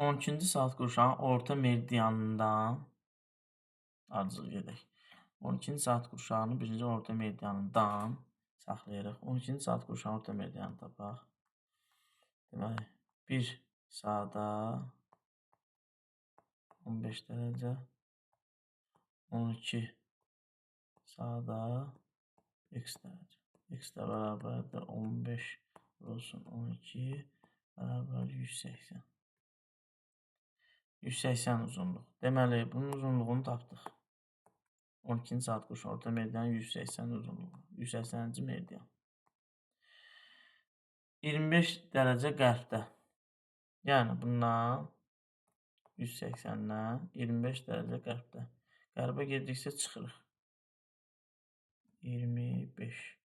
12-ci saat qurşağının orta meridianından ardıcıl gedək. 12-ci saat qurşağının 1-ci orta meridianından saxlayırıq. 12-ci saat qurşağının orta meridianını tapaq. Deməli, 1 saata 15 dərəcə, 12 saata x dərəcə. X də bərabərdir 15 vurulsun 12 bərabər 180. 180 uzunluq. Deməli, bunun uzunluğunu tapdıq. 12-ci saat qurşağının orta meridianı 180 uzunluğu. 180-ci meridian. 25 dərəcə qərbdə. Yəni, bundan 180-dən 25 dərəcə qərbdə. Qərbə gedikcə çıxırıq. 25,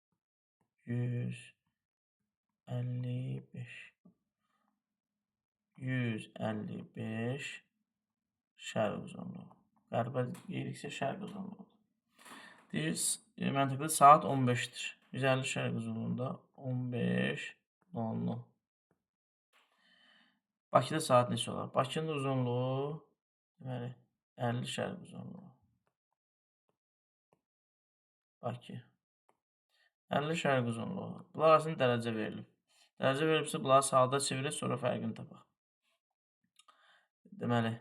155, 155 şərq uzunluğu. Qərbə gedikcə şərq uzunluğudur. Deyir, məntiqdə saat 15-dir. 150 şərq uzunluğunda 15:00. Bakıda saat neçə olar? Bakının uzunluğu, deməli, 50 şərq uzunluğu. Bakı. 50 şərq uzunluğu. Bunlar arasında dərəcə verilib. Dərəcə verilibsə, bunları saata çevirək, sonra fərqini tapaq. Deməli,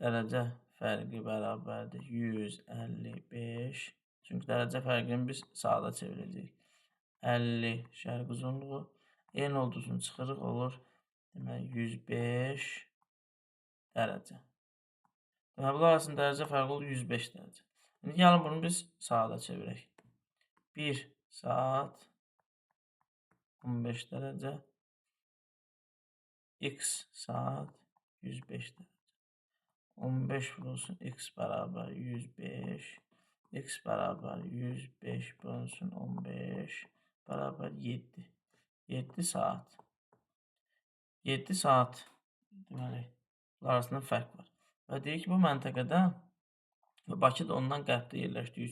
dərəcə fərqi bərabərdir 155. Çünki dərəcə fərqini biz saata çevirəcəyik. 50 şərq uzunluğu. Eyni olduğunu çıxırıq, olur. Deməli, 105 dərəcə. Deməli, bunlar arasında dərəcə fərqi olur 105 dərəcə. İndi gəlin bunu biz saata çevirək. 1 saat 15 dərəcə. X saat 105 dərəcə. 15 vurulsun x bərabər 105. X bərabər 105 bölünsün 15 bərabər 7. 7 saat. 7 saat, deməli, bunlar arasında fərq var. Və deyir ki, bu məntəqədə Bakı da ondan qərbdə yerləşdiyi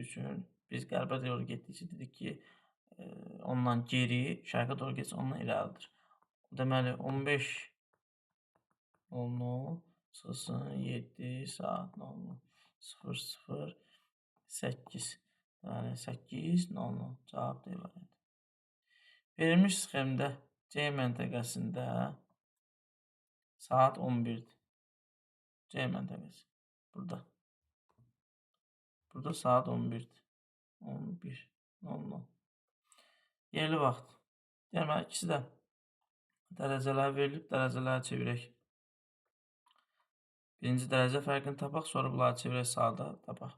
üçün, biz qərbə doğru getdikcə dedik ki, ondan geri, şərqə doğru getsə ondan irəlidir. Deməli, 15 00 çıxsın 7 saat 00 00 8. Deməli, 8 00 cavab da ibarət. Verilmiş sxemdə C məntəqəsində saat 11-dir. C məntəqəsi. Burada saat 11-dir. 11:00. Yerli vaxt. Deməli, ikisi də dərəcələr verilib, dərəcələri çevirək. Birinci dərəcə fərqini tapaq, sonra bunları çevirək, saata tapaq.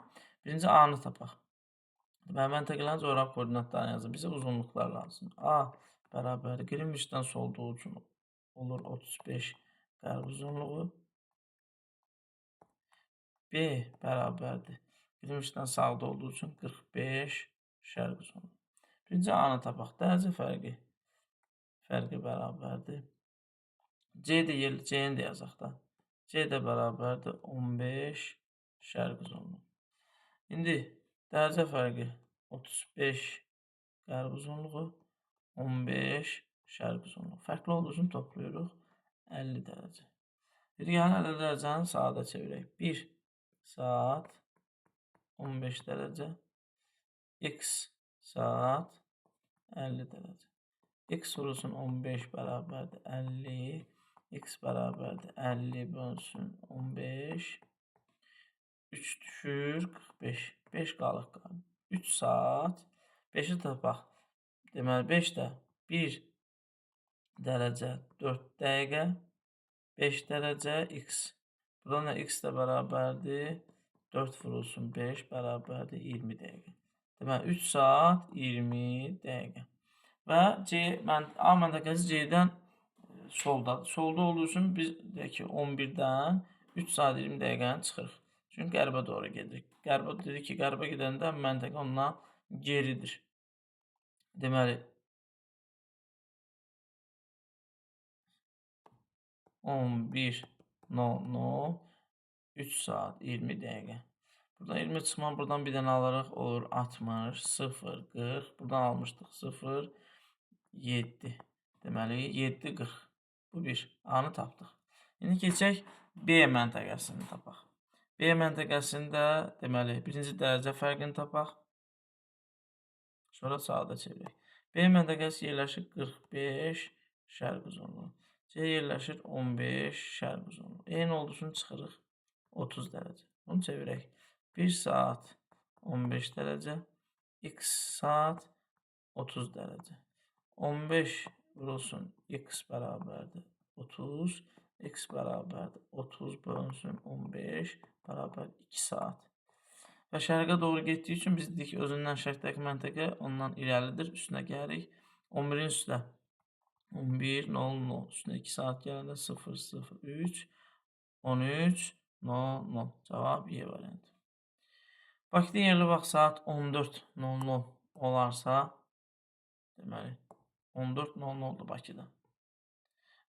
Birinci A-nı tapaq. Deməli, məntəqələrin coğrafi koordinatlarını yazın. Bizə uzunluqlar lazım. A bərabər Qrinviçdən solduğu üçün olur 35 qərb uzunluğu. B bərabərdir Qrinviçdən sağda olduğu üçün 45 şərq uzunluğu. Birinci A-nı tapaq. Dərəcə fərqi bərabərdir. C-ni də yazaq da. C də bərabərdir 15 şərq uzunluğu. İndi dərəcə fərqi 35 qərb uzunluğu, 15 şərq uzunluğu. Fərqli olduğu üçün toplayırıq 50 dərəcə. Bir yəni 50 dərəcəni saata çevirək. 1 saat 15 dərəcə. X saat 50 dərəcə. X vurulsun 15 bərabərdir 50. X bərabərdir 50 bölünsün 15. 3 düşür 45. 5 qalıq. 3 saat 5-i tapaq. Deməli, 5 də 1 dərəcə 4 dəqiqə. 5 dərəcə x. Buradan da x də bərabərdir 4 vurulsun 5 bərabərdir 20 dəqiqə. Deməli, 3 saat 20 dəqiqə. Və A məntəqəsi C-dən soldadır. Solda olduğu üçün biz deyək ki, 11-dən 3 saat 20 dəqiqəni çıxırıq. Çünki qərbə doğru gedirik. Qərbə dedik ki, qərbə gedəndə məntəqə ondan geridir. Deməli, 11:00 3 saat 20 dəqiqə. Buradan 20 çıxman, buradan bir dənə alırıq, olur 60, 0, 40. Buradan almışdıq 0, 7. Deməli, 7:40. Bu 1. A-nı tapdıq. İndi keçək B məntəqəsini tapaq. B məntəqəsində deməli birinci dərəcə fərqini tapaq. Sonra saata çevirək. B məntəqəsi yerləşir 45 şərq uzunluğu. C yerləşir 15 şərq uzunluğu. Eyni olduğu üçün çıxırıq 30 dərəcə. Bunu çevirək. 1 saat 15 dərəcə. X saat 30 dərəcə. 15 vurulsun x bərabərdir 30. X bərabərdir 30 bölünsün 15 bərabər 2 saat. Və şərqə doğru getdiyi üçün biz dedik özündən şərqdəki məntəqə ondan irəlidir. Üstünə gəlirik. 11-in üstə 11, 0, 0. Üstünə 2 saat gələndə 0, 0, 3, 13, 0, 0. Cavab Y variantı. Bakıda yerli vaxt saat 14:00 olarsa, deməli 14:00-dur Bakıda.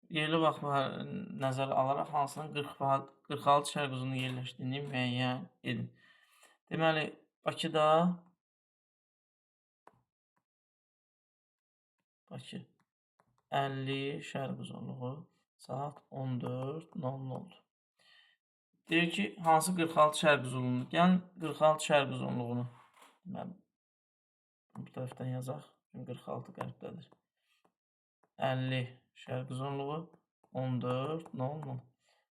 Yerli vaxt nəzərə alaraq hansının 46 şərq uzunluğu yerləşdiyini müəyyən edin. Deməli, Bakıda Bakı 50 şərq uzunluğu saat 14:00-dur. Deyir ki, hansı 46 şərq uzunluğunu? Gəlin 46 şərq uzunluğunu deməli, bu tərəfdən yazaq. 46 qərbdədir. 50 şərq uzunluğu 14:00.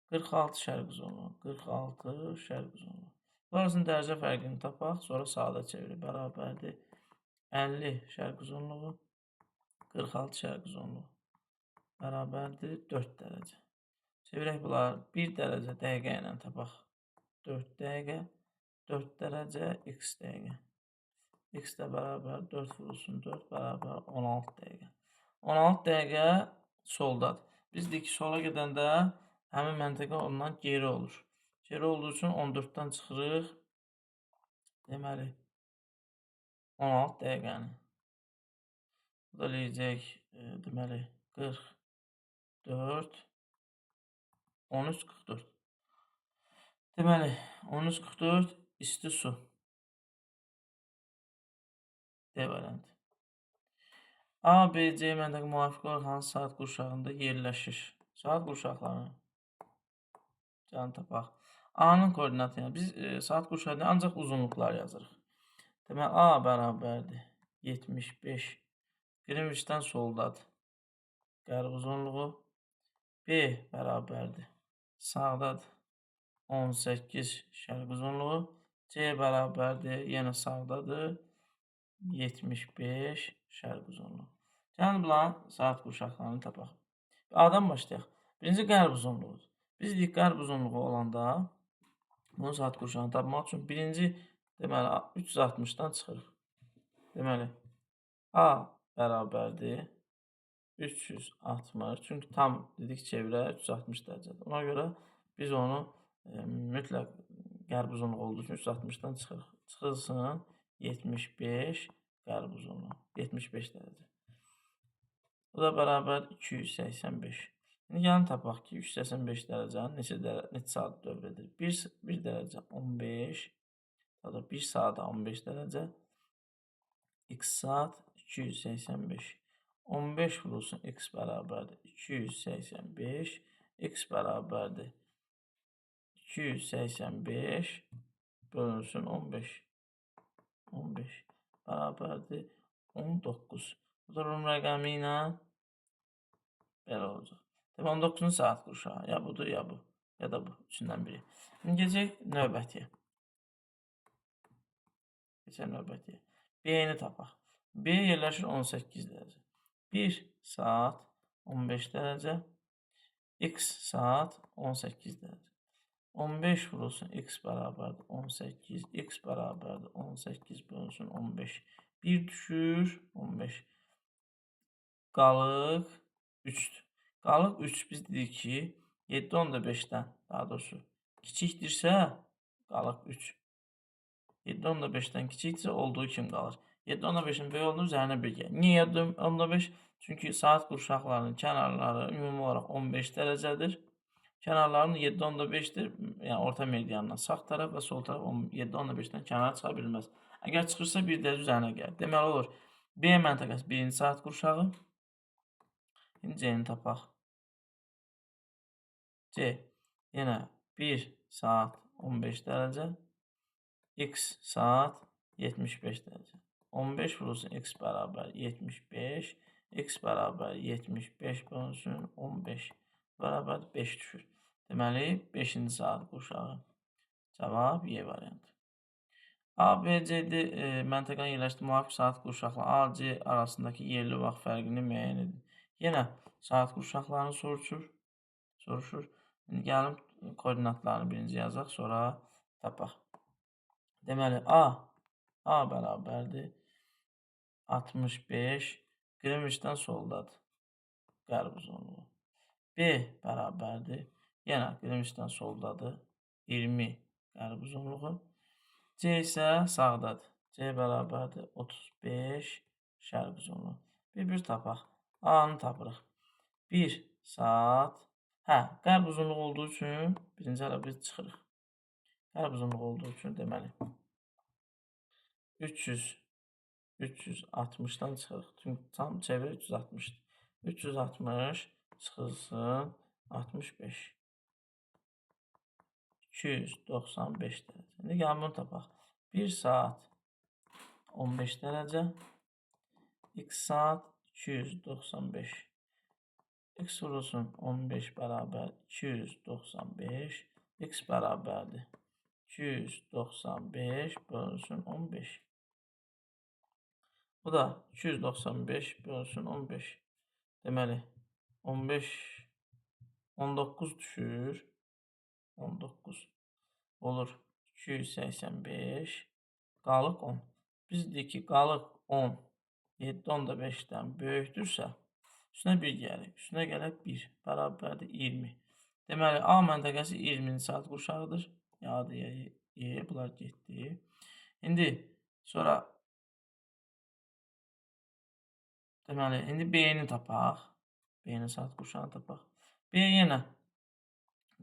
46 şərq uzunluğu. 46 şərq uzunluğu. Burasının dərəcə fərqini tapaq, sonra saata çevirib bərabərdir. 50 şərq uzunluğu 46 şərq uzunluğu bərabərdir 4 dərəcə. Çevirək bunlar 1 dərəcə dəqiqə ilə tapaq. 4 dəqiqə, 4 dərəcə, x dəqiqə. X də bərabər 4 vurulsun 4 bərabər 16 dəqiqə. 16 dəqiqə soldadır. Biz deyik ki, sola gedəndə həmin məntəqə ondan geri olur. Geri olduğu üçün 14-dən çıxırıq. Deməli, 16 dəqiqəni. Bu da eləyəcək, deməli, 44, 13, 44. Deməli, 13, 44 isti su. D variantı. A, B, C məntəqə müvafiq olaraq hansı saat qurşağında yerləşir? Saat qurşaqlarını canı tapaq. A-nın koordinatı, yəni biz saat qurşağında ancaq uzunluqlar yazırıq. Deməli, A bərabərdir 75 Qrinviçdən soldadır. Qərb uzunluğu. B bərabərdir sağdadır 18 şərq uzunluğu. C bərabərdir yenə sağdadır 75 şərq uzunluğu. Yəni bunların saat qurşaqlarını tapaq. A-dan başlayaq. Birinci qərb uzunluğudur. Biz deyik qərb uzunluğu olanda bunun saat qurşağını tapmaq üçün birinci deməli 360-dan çıxırıq. Deməli A bərabərdir 360. Çünki tam dedik çevirə 360 dərəcədir. Ona görə biz onu mütləq qərb uzunluğu olduğu üçün 360-dan çıxırıq. Çıxılsın 75 qərb uzunluğu. 75 dərəcə. Bu da bərabər 285. İndi gəlin tapaq ki, 385 dərəcənin neçə saat dövr edir? 1 dərəcə 15, daha 1 saata 15 dərəcə, x saat 285. 15 vurulsun x bərabərdir 285, x bərabərdir 285 bölünsün 15. 15 bərabərdir 19. Bu da Rum rəqəmi ilə belə olacaq. 19-cu saat qurşağı. Ya budur, ya bu. Ya da bu. Üçündən biri. Şimdi geçək növbətiyə. Keçək növbətiyə. B-ni tapaq. B yerləşir 18 dərəcə. 1 saat 15 dərəcə. X saat 18 dərəcə. 15 vurulsun x bərabərdir 18. X bərabərdir 18 bölünsün 15. 1 düşür 15. Qalıq 3'dür. Qalıq 3 biz dedik ki 7/5-dən daha doğrusu kiçikdirsə qalıq 3. 7/5-dən kiçikdirsə olduğu kimi qalır. 7/5-in böyük olduğunu üzərinə 1 gəlir. Niyə 7/5? Çünki saat qurşaqlarının kənarları ümumi olaraq 15 dərəcədir. Kənarların 7/5-dir. Yəni orta meridiandan sağ tərəf və sol tərəf 7/5-dən kənara çıxa bilməz. Əgər çıxırsa 1 dərəcə üzərinə gəlir. Deməli olur B məntəqəsi 1-ci saat qurşağı. İndi C-ni tapaq. C yenə 1 saat 15 dərəcə. X saat 75 dərəcə. 15 vurulsun x bərabər 75. X bərabər 75 bölünsün 15 bərabər 5 düşür. Deməli 5-ci saat qurşağı. Cavab Y variantı. A, B, C, D məntəqənin yerləşdiyi müvafiq saat qurşaqla A, C arasındakı yerli vaxt fərqini müəyyən edin. Yenə saat qurşaqlarını soruşur. İndi gəlin koordinatlarını birinci yazaq, sonra tapaq. Deməli A bərabərdir 65 Qrinviçdən soldadır. Qərb uzunluğu. B bərabərdir. Yenə Qrinviçdən soldadır. 20 qərb uzunluğu. C isə sağdadır. C bərabərdir 35 şərq uzunluğu. Bir tapaq. A-nı tapırıq. 1 saat. Qərb uzunluğu olduğu üçün birinci hələ biz çıxırıq. Qərb uzunluğu olduğu üçün deməli 360-dan çıxırıq. Çünki tam çevir 360-dır. 360 çıxılsın 65. 295 dərəcə. İndi gəlin bunu tapaq. 1 saat 15 dərəcə. X saat 295. X vurulsun 15 bərabər 295. X bərabərdir 295 bölünsün 15. Bu da 295 bölünsün 15. Deməli 15 19 düşür. 19 olur 285 qalıq 10. Biz deyik ki, qalıq 10 7.5-dən böyükdürsə, üstünə 1 gəlir. Üstünə gələk 1 bərabərdir 20. Deməli, A məntəqəsi 20-ci saat qurşağıdır. Adı Y, bunlar getdi. İndi sonra deməli, indi B-ni tapaq. B-ni saat qurşağını tapaq. B yenə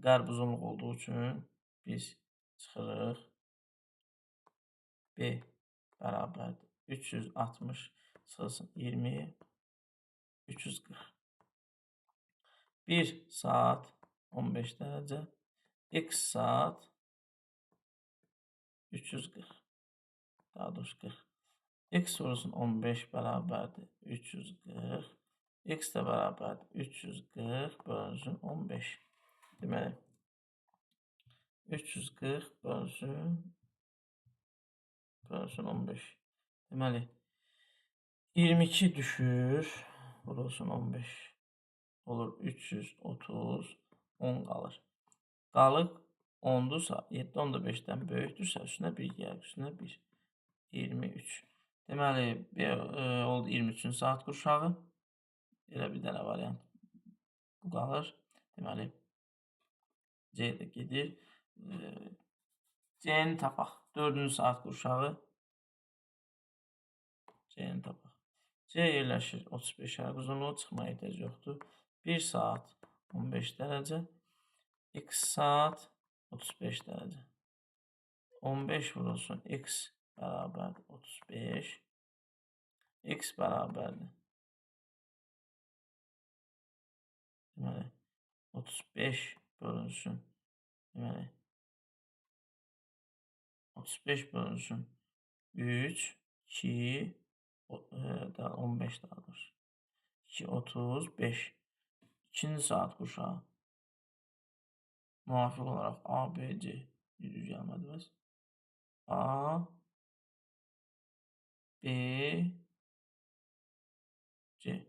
qərb uzunluq olduğu üçün biz çıxırıq. B bərabərdir 360 çıxılsın 20 340. 1 saat 15 dərəcə. X saat 340. Daha doğrusu 40. X vurulsun 15 bərabərdir 340. X də bərabərdir 340 bölünsün 15. Deməli 340 bölünsün 15. Deməli 22 düşür, vurulsun 15. Olur 330, 10 qalır. Qalıq 10'dursa, 7.5-dən böyükdürsə, üstünə 1 gəlir, üstünə 1. 23. Deməli, oldu 23-cü saat qurşağı. Elə bir dənə variant bu qalır. Deməli, C də gedir. C-ni tapaq. 4-cü saat qurşağı. C-ni tapaq. C yerləşir 35 şərq uzunluğu, çıxmaya ehtiyac yoxdur. 1 saat 15 dərəcə. X saat 35 dərəcə. 15 vurulsun X bərabərdir 35. X bərabərdir. Deməli, 35 bölünsün. Deməli, 35 bölünsün 3, 2, 15 daha doğrusu. 2, 35. 2-ci saat qurşağı. Müvafiq olaraq A, B, C. Düz gəlmədi bəs. A, B, C.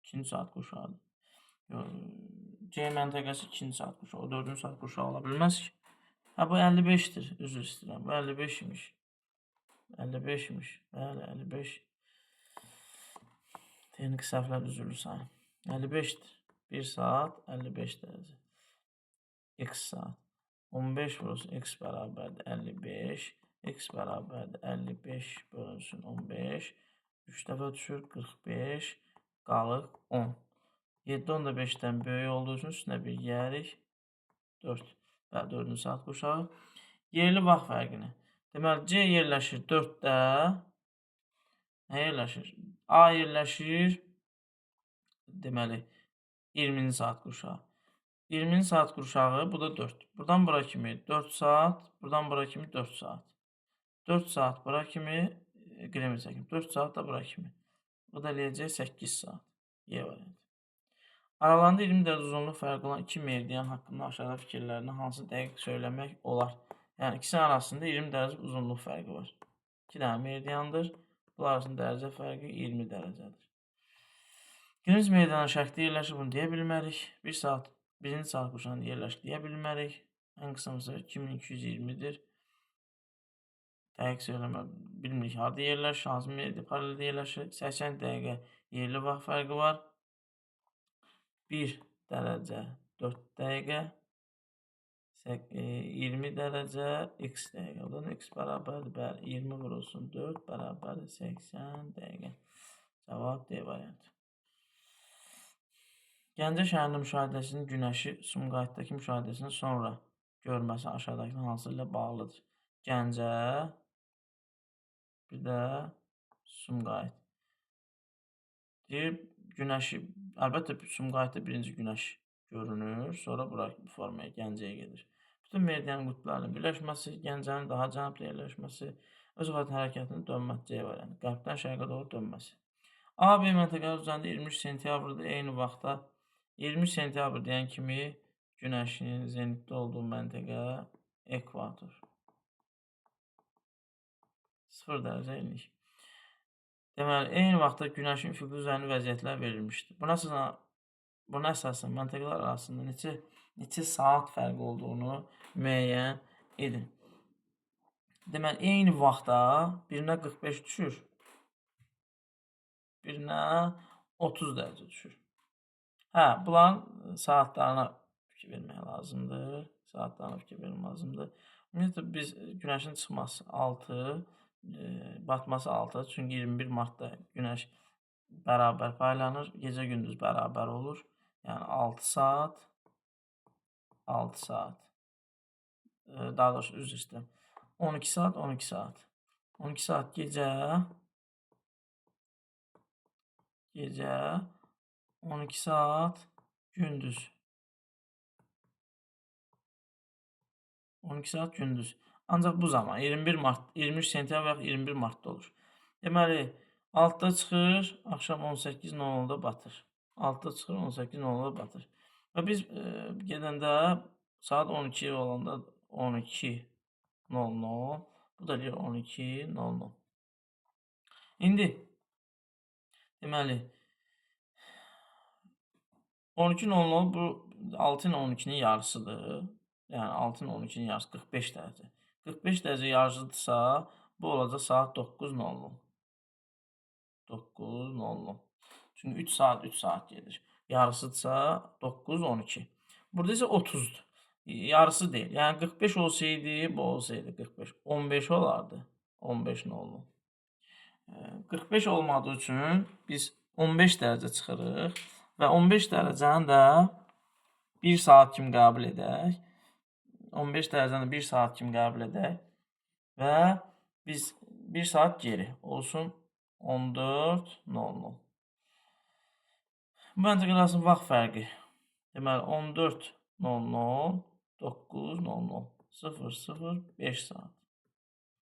2-ci saat qurşağıdır. C məntəqəsi 2-ci saat qurşağı. O 4-cü saat qurşağı ola bilməz ki. Bu 55'dir. Üzr istəyirəm. Bu 55 imiş. 55 imiş. Bəli, 55. Texniki səhvlər üzrlü sayın. 55'dir. 1 saat 55 dərəcə. X saat. 15 vurulsun X bərabərdir 55. X bərabərdir 55 bölünsün 15. 3 dəfə düşür 45. Qalıq 10. 7.5-dən böyük olduğu üçün üstünə 1 gəlirik. 4. Və 4-cü saat qurşağı. Yerli vaxt fərqini. Deməli, C yerləşir 4-də. Nə yerləşir? A yerləşir. Deməli, 20-ci saat qurşağı. 20'nin saat qurşağı, bu da 4. Buradan bura kimi 4 saat, buradan bura kimi 4 saat. 4 saat bura kimi, qrem çəkim. 4 saat da bura kimi. Bu da eləyəcək 8 saat. Y variantı. Aralarında 20 dərəcə uzunluq fərqi olan iki meridian haqqında aşağıda fikirlərini hansı dəqiq söyləmək olar? Yəni ikisinin arasında 20 dərəcə uzunluq fərqi var. 2 dənə meridiandır. Bunlar arasında dərəcə fərqi 20 dərəcədir. Günümüz meridianın şərqdə yerləşir, bunu deyə bilmərik. 1 saat, 1-ci saat qurşağında yerləşir deyə bilmərik. Ən qısamızı 2220-dir. Dəqiq söyləmə bilmirik. Harada yerləşir, hansı meridian paraleldə yerləşir. 80 dəqiqə yerli vaxt fərqi var. 1 dərəcə 4 dəqiqə, 20 dərəcə x dəqiqə. Buradan x bərabərdir, bəli, 20 vurulsun 4 bərabərdir 80 dəqiqə. Cavab D variantı. Gəncə şəhərinin müşahidəsinin Günəşi Sumqayıtdakı müşahidəsindən sonra görməsi aşağıdakı hansı ilə bağlıdır? Gəncə, bir də Sumqayıt. Deyir, Günəşi, əlbəttə Sumqayıtda birinci Günəş görünür, sonra bura formaya Gəncəyə gedir. Bütün meridian qütblərinin birləşməsi, Gəncənin daha cənubda yerləşməsi, öz vaxt hərəkətinin dönməsi C variantı. Qərbdən şərqə doğru dönməsi. A, B məntəqələr üzərində 23 sentyabrda eyni vaxtda 23 sentyabr deyən kimi Günəşin zenitdə olduğu məntəqə ekvator. 0 dərəcə enlik. Deməli, eyni vaxtda Günəşin üfüqü üzərində vəziyyətlər verilmişdir. Buna əsasən məntəqələr arasında neçə saat fərqi olduğunu müəyyən edin. Deməli, eyni vaxtda birinə 45 düşür, birinə 30 dərəcə düşür. Hə, bunların saatlarına fikir vermək lazımdır. Ümumiyyətlə, biz Günəşin çıxması 6, batması 6. Çünki 21 martda Günəş bərabər paylanır, gecə gündüz bərabər olur. Yəni 6 saat, 6 saat. Daha doğrusu üzr istəyirəm. 12 saat, 12 saat. 12 saat gecə, 12 saat gündüz. 12 saat gündüz. Ancaq bu zaman 21 mart, 23 sentyabr və 21 martda olur. Deməli, 6-da çıxır, axşam 18:00-da batır. 6-da çıxır, 18:00-da batır. Və biz gedəndə saat 12 olanda 12:00, bu da 12:00. İndi deməli 12:00 bu 6 ilə 12-nin yarısıdır. Yəni 6 ilə 12-nin yarısı 45 dərəcə. 45 dərəcə yarıcıdırsa, bu olacaq saat 9:00. 9:00. Çünki 3 saat gedir. Yarısıdırsa 9:12. Burada isə 30'dur. Yarısı deyil. Yəni 45 olsaydı, bu olsaydı 45. 15 olardı. 15:00. 45 olmadığı üçün biz 15 dərəcə çıxırıq və 15 dərəcəni də 1 saat kimi qəbul edək. 15 dərəcəni 1 saat kimi qəbul edək və biz 1 saat geri olsun 14:00. Bu məntəqələr arasında vaxt fərqi. Deməli 14:00, 9:00, 00:05 saat.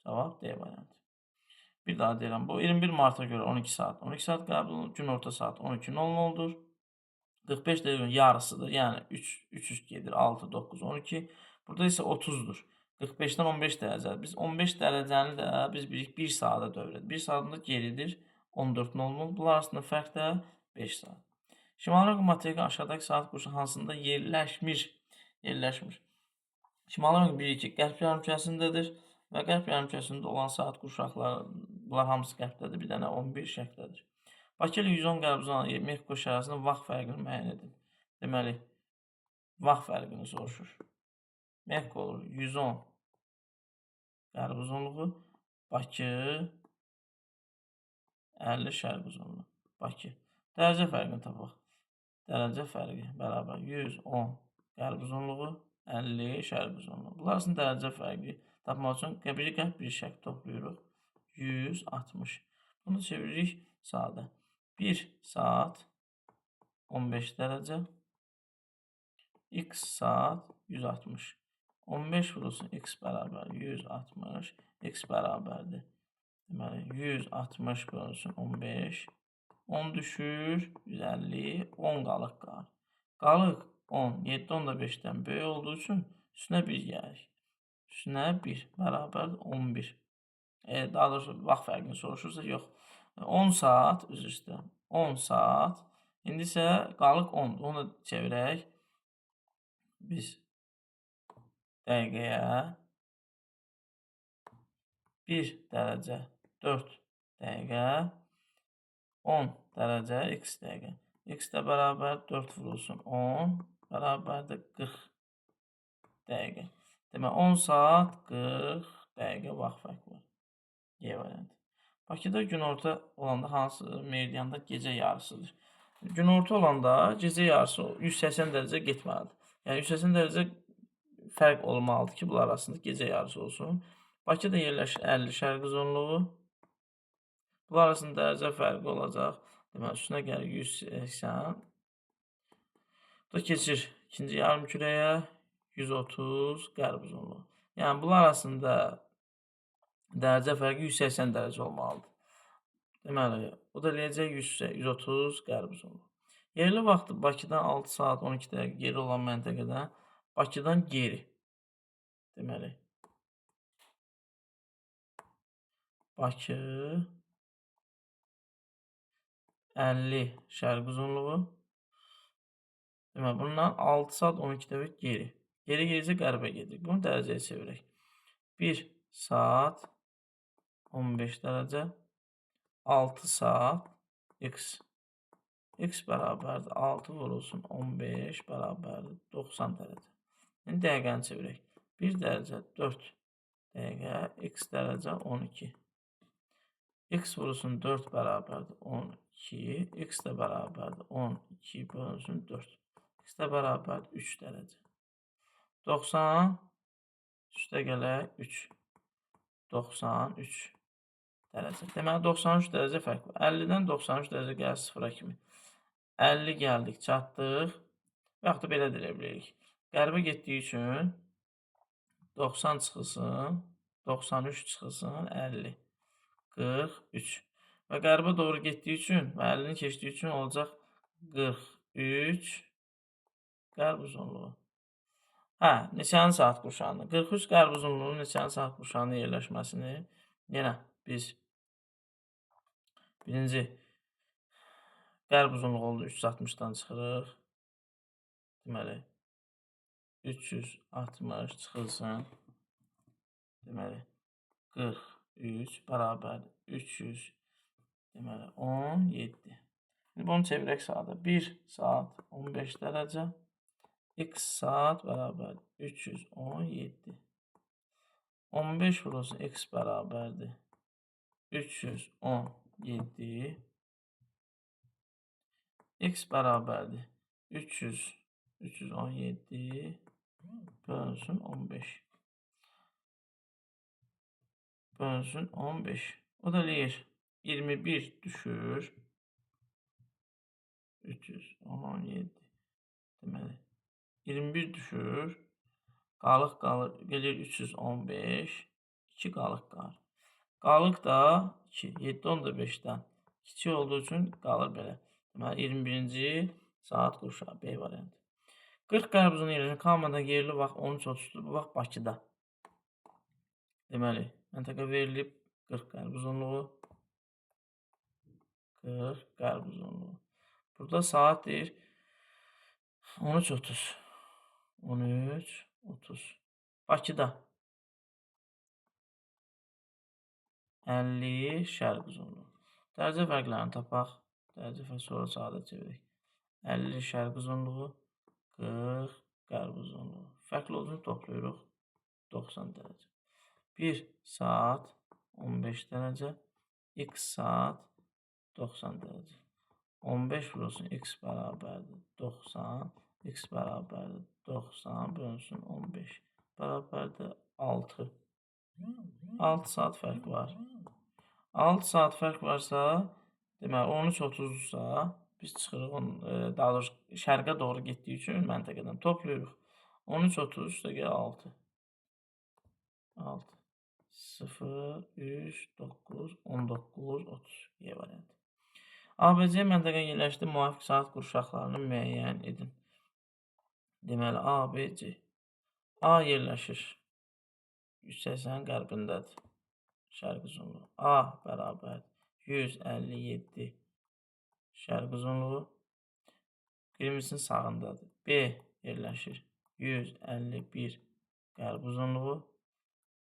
Cavab D variantı. Bir daha deyirəm, bu 21 marta görə 12 saat. 12 saat qəbul olunur, günorta saat 12:00-dur. 45 dəqiqənin yarısıdır, yəni 3 gedir, 6, 9, 12. Burada isə 30'dur. 45-dən 15 dərəcədir. Biz 15 dərəcəni də biz 1 saata dövr edirik. 1 saatında geridir 14:00. Bunlar arasında fərq də 5 saat. Şimali rəqəm materiki aşağıdakı saat qurşağı hansında yerləşmir? Şimali rəqəm 1-2 qərb yarımkürəsindədir və qərb yarımkürəsində olan saat qurşaqları, bunlar hamısı qərbdədir, bir dənə 11 şərqdədir. Bakı ilə 110 qərb uzanı Mexiko şəhərində vaxt fərqini müəyyən edin. Deməli, vaxt fərqini soruşur. Mexiko olur 110 qərb uzunluğu, Bakı 50 şərq uzunluğu. Bakı. Dərəcə fərqini tapaq. Dərəcə fərqi bərabər 110 qərb uzunluğu, 50 şərq uzunluğu. Bunlar arasında dərəcə fərqi tapmaq üçün biri qərb, biri şərq toplayırıq. 160. Bunu çeviririk sadə. 1 saat 15 dərəcə. x saat 160. 15 vurulsun x bərabər 160. X bərabərdir. Deməli 160 bölünsün 15. 10 düşür 150. 10 qalıq qar. Qalıq 10. 7 10 da 5-dən böyük olduğu üçün üstünə 1 gəlir. Üstünə 1 bərabər 11. Daha doğrusu vaxt fərqini soruşursa yox. 10 saat üzr istəyirəm. 10 saat. İndi isə qalıq 10'dur. Onu da çevirək. Biz dəqiqəyə 1 dərəcə 4 dəqiqə 10 dərəcə x dəqiqə. X də bərabər 4 vurulsun 10 bərabərdir 40 dəqiqə. Demək 10 saat 40 dəqiqə vaxt fərqi var. Y variantı. Bakıda günorta olanda hansı meridyanda gecə yarısıdır? Günorta olanda gecə yarısı 180 dərəcə getməlidir. Yəni 180 dərəcə fərq olmalıdır ki, bunlar arasında gecə yarısı olsun. Bakıda yerləşir 50 şərq uzunluğu. Bunlar arasında dərəcə fərqi olacaq. Deməli, üstünə gəlir 180. Bu da keçir ikinci yarım kürəyə 130 qərb uzunluğu. Yəni bunlar arasında dərəcə fərqi 180 dərəcə olmalıdır. Deməli, bu da eləyəcək 130 qərb uzunluğu. Yerli vaxtı Bakıdan 6 saat 12 dəqiqə geri olan məntəqədən Bakıdan geri. Deməli, Bakı 50 şərq uzunluğu. Deməli, bundan 6 saat 12 dəqiqə geri. Geri gedəcək, qərbə gedir. Bunu dərəcəyə çevirək. 1 saat 15 dərəcə 6 saat x. X bərabərdir 6 vurulsun 15 bərabərdir 90 dərəcə. İndi dəqiqəni çevirək. 1 dərəcə 4 dəqiqə x dərəcə 12. X vurulsun 4 bərabərdir 12. X də bərabərdir 12 bölünsün 4. X də bərabərdir 3 dərəcə. 90 üstə gələk 3. 93 dərəcə. Deməli 93 dərəcə fərq var. 50-dən 93 dərəcə gəlir 0-a kimi. 50 gəldik, çatdıq. Və yaxud da belə də bilərik. Qərbə getdiyi üçün 90 çıxılsın, 93 çıxılsın, 50. 43. Və qərbə doğru getdiyi üçün və 50-ni keçdiyi üçün olacaq 43 qərb uzunluğu. Neçənin saat qurşağını? 43 qərb uzunluğunun neçənin saat qurşağına yerləşməsini yenə biz birinci qərb uzunluğu oldu 360-dan çıxırıq. Deməli 360 çıxılsın. Deməli 43 bərabər 300 deməli 17. Şimdi bunu çevirək saata. 1 saat 15 dərəcə x saat bərabər 317. 15 vurulsun x bərabərdir 317. X bərabərdir 317 bölünsün 15. Bölünsün 15. O da eləyir 21 düşür 317. Deməli 21 düşür. Qalıq qalır, gelir 315. 2 qalıq qalır. Qalıq da 2. 7 10 da 5-dən. Kiçik olduğu üçün qalır belə. Deməli 21-ci saat qurşağı B variantı. 40 qərb uzunluğu yerləşən Kamada yerli vaxt 13:30-dur. Bu vaxt Bakıda. Deməli, məntəqə verilib 40 qərb uzunluğu. 40 qərb uzunluğu. Burada saat deyir 13:30. 13:30. Bakıda 50 şərq uzunluğu. Dərəcə fərqlərini tapaq. Dərəcə fərqi sonra saata çevirək. 50 şərq uzunluğu, 40 qərb uzunluğu. Fərqli olduğunu toplayırıq. 90 dərəcə. 1 saat 15 dərəcə, x saat 90 dərəcə. 15 vurulsun x bərabərdir 90, x bərabərdir 90 bölünsün 15 bərabərdir 6. 6 saat fərq var. 6 saat fərq varsa, deməli 13:30-dursa Biz çıxırıq, daha doğrusu şərqə doğru getdiyi üçün məntəqədən toplayırıq. 13, 30, üstəgəl 6. 6, 0, 3, 9, 19, 30. Y variantı. ABC məntəqəyə yerləşdi, müvafiq saat qurşaqlarını müəyyən edin. Deməli, ABC. A yerləşir 180 qərbindədir. Şərq uzunluğu. A bərabər 157 şərq uzunluğu. Qırmızının sağındadır. B yerləşir 151 qərb uzunluğu.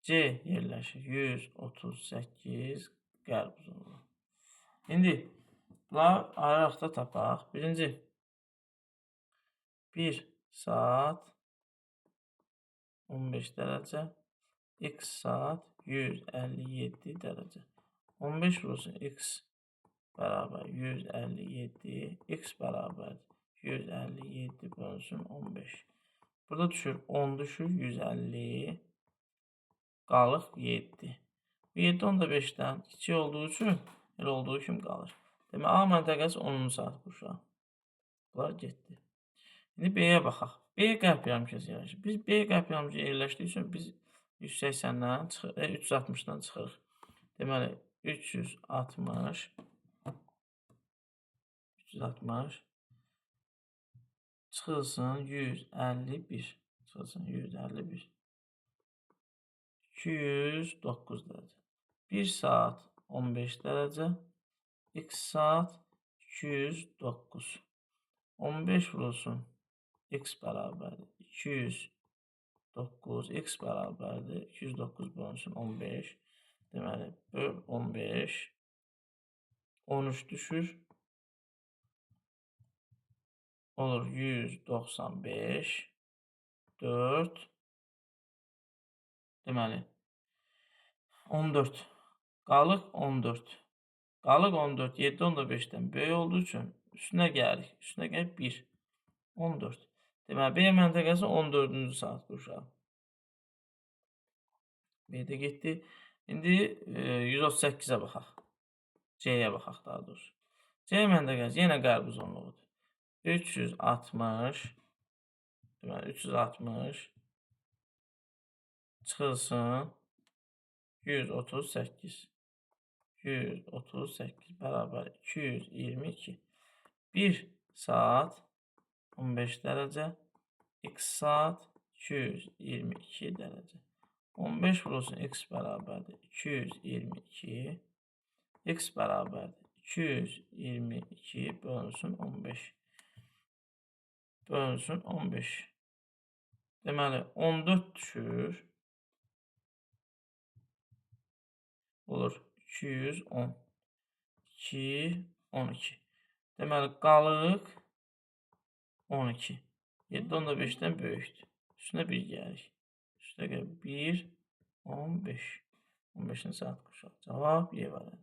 C yerləşir 138 qərb uzunluğu. İndi bunları ayıraqda tapaq. Birinci 1 saat 15 dərəcə. X saat 157 dərəcə. 15 vurulsun X bərabər 157. X bərabər 157 bölünsün 15. Burada düşür 10 düşür 150. Qalıq 7. 7 10 da 5-dən kiçik olduğu üçün elə olduğu kimi qalır. Demək, A məntəqəsi 10-cu saat qurşağı. Bunlar getdi. İndi B-yə baxaq. B qərb yarımkürəsi yerləşir. Biz B qərb yarımkürəsi yerləşdiyi üçün biz 180-dən çıxırıq, 360-dan çıxırıq. Deməli, 360 çıxılsın 151. Çıxılsın 151. 209 dərəcə. 1 saat 15 dərəcə. X saat 209. 15 vurulsun. X bərabərdir 209. X bərabərdir 209 bölünsün 15. Deməli, böl 15. 13 düşür. Olur 195. 4. Deməli, 14. Qalıq 14. Qalıq 14. 7 10 da 5-dən böyük olduğu üçün üstünə gəlirik. Üstünə gəlib 1. 14. Deməli, B məntəqəsi 14-cü saat qurşağı. B-də getdi. İndi 138-ə baxaq. C-yə baxaq daha doğrusu. C məntəqəsi yenə qərb uzunluğudur. 360. Deməli, 360 çıxılsın 138. 138 bərabər 222. 1 saat 15 dərəcə. X saat 222 dərəcə. 15 vurulsun X bərabərdir 222. X bərabərdir 222 bölünsün 15. Bölünsün 15. Deməli, 14 düşür. Olur 210. 2, 12. Deməli, qalıq 12. 7 10 da 5-dən böyükdür. Üstünə 1 gəlirik. Üstünə 1, 15. 15-ci saat qurşağı. Cavab Y variantı.